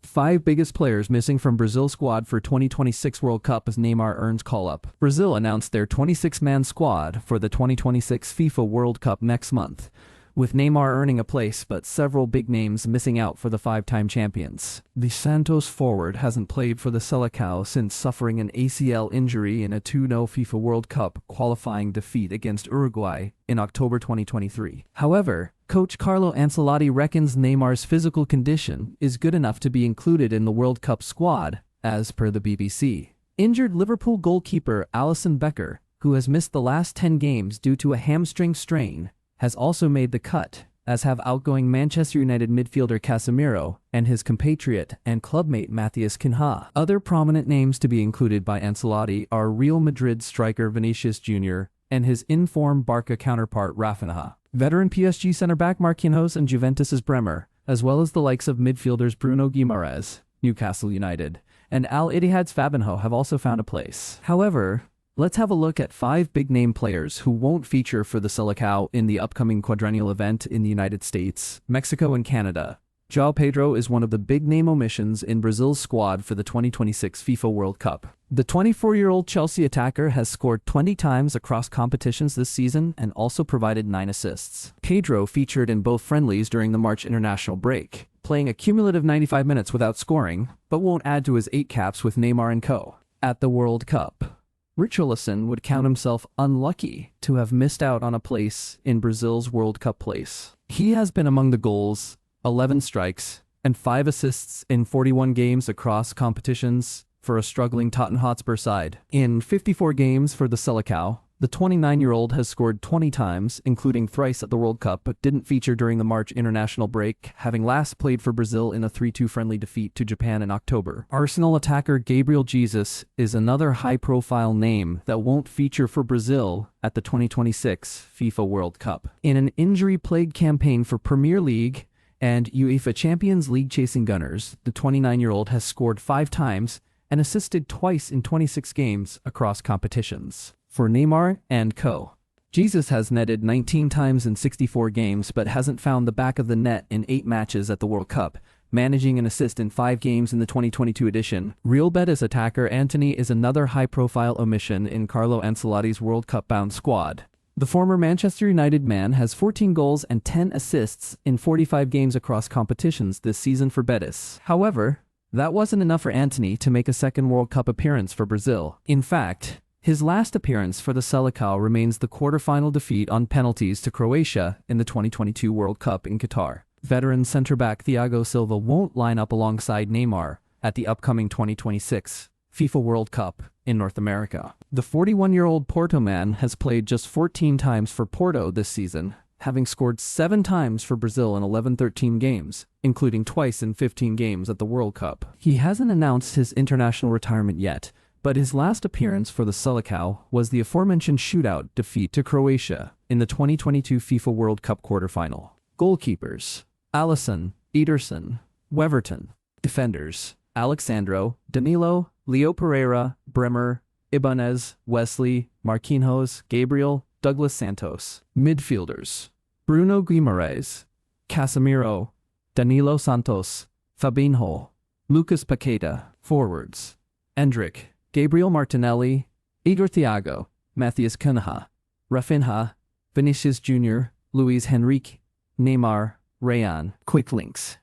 5 biggest players missing from Brazil squad for 2026 World Cup as Neymar earns call-up. Brazil announced their 26-man squad for the 2026 FIFA World Cup next month, with Neymar earning a place but several big names missing out for the 5-time champions. The Santos forward hasn't played for the Selecao since suffering an ACL injury in a 2-0 FIFA World Cup qualifying defeat against Uruguay in October 2023. However, coach Carlo Ancelotti reckons Neymar's physical condition is good enough to be included in the World Cup squad, as per the BBC. Injured Liverpool goalkeeper Alisson Becker, who has missed the last 10 games due to a hamstring strain, has also made the cut, as have outgoing Manchester United midfielder Casemiro and his compatriot and clubmate Matheus Cunha. Other prominent names to be included by Ancelotti are Real Madrid striker Vinicius Jr. and his in-form Barca counterpart Rafinha, veteran PSG centre-back Marquinhos and Juventus's Bremer, as well as the likes of midfielders Bruno Guimaraes, Newcastle United, and Al Ittihad's Fabinho have also found a place. However, let's have a look at 5 big-name players who won't feature for the Selecao in the upcoming quadrennial event in the United States, Mexico, and Canada. João Pedro is one of the big-name omissions in Brazil's squad for the 2026 FIFA World Cup. The 24-year-old Chelsea attacker has scored 20 times across competitions this season and also provided 9 assists. Pedro featured in both friendlies during the March international break, playing a cumulative 95 minutes without scoring, but won't add to his 8 caps with Neymar and co. At the World Cup. Richarlison would count himself unlucky to have missed out on a place in Brazil's World Cup place. He has been among the goals, 11 strikes, and 5 assists in 41 games across competitions for a struggling Tottenham Hotspur side. In 54 games for the Selecao, the 29-year-old has scored 20 times, including thrice at the World Cup, but didn't feature during the March international break, having last played for Brazil in a 3-2 friendly defeat to Japan in October. Arsenal attacker Gabriel Jesus is another high-profile name that won't feature for Brazil at the 2026 FIFA World Cup. In an injury-plagued campaign for Premier League and UEFA Champions League chasing Gunners, the 29-year-old has scored 5 times and assisted twice in 26 games across competitions. For Neymar and co. Jesus has netted 19 times in 64 games but hasn't found the back of the net in 8 matches at the World Cup, managing an assist in 5 games in the 2022 edition. Real Betis attacker Antony is another high-profile omission in Carlo Ancelotti's World Cup-bound squad. The former Manchester United man has 14 goals and 10 assists in 45 games across competitions this season for Betis. However, that wasn't enough for Antony to make a second World Cup appearance for Brazil. In fact, his last appearance for the Selecao remains the quarter-final defeat on penalties to Croatia in the 2022 World Cup in Qatar. Veteran centre-back Thiago Silva won't line up alongside Neymar at the upcoming 2026 FIFA World Cup in North America. The 41-year-old Porto man has played just 14 times for Porto this season, having scored 7 times for Brazil in 11-13 games, including twice in 15 games at the World Cup. He hasn't announced his international retirement yet, but his last appearance for the Selecao was the aforementioned shootout defeat to Croatia in the 2022 FIFA World Cup quarterfinal. Goalkeepers: Alisson, Ederson, Weverton. Defenders: Alexandro, Danilo, Leo Pereira, Bremer, Ibanez, Wesley, Marquinhos, Gabriel, Douglas Santos. Midfielders: Bruno Guimaraes, Casemiro, Danilo Santos, Fabinho, Lucas Paqueta. Forwards: Endrick, Gabriel Martinelli, Igor Thiago, Matheus Cunha, Rafinha, Vinicius Jr., Luis Henrique, Neymar, Rayan. Quick links.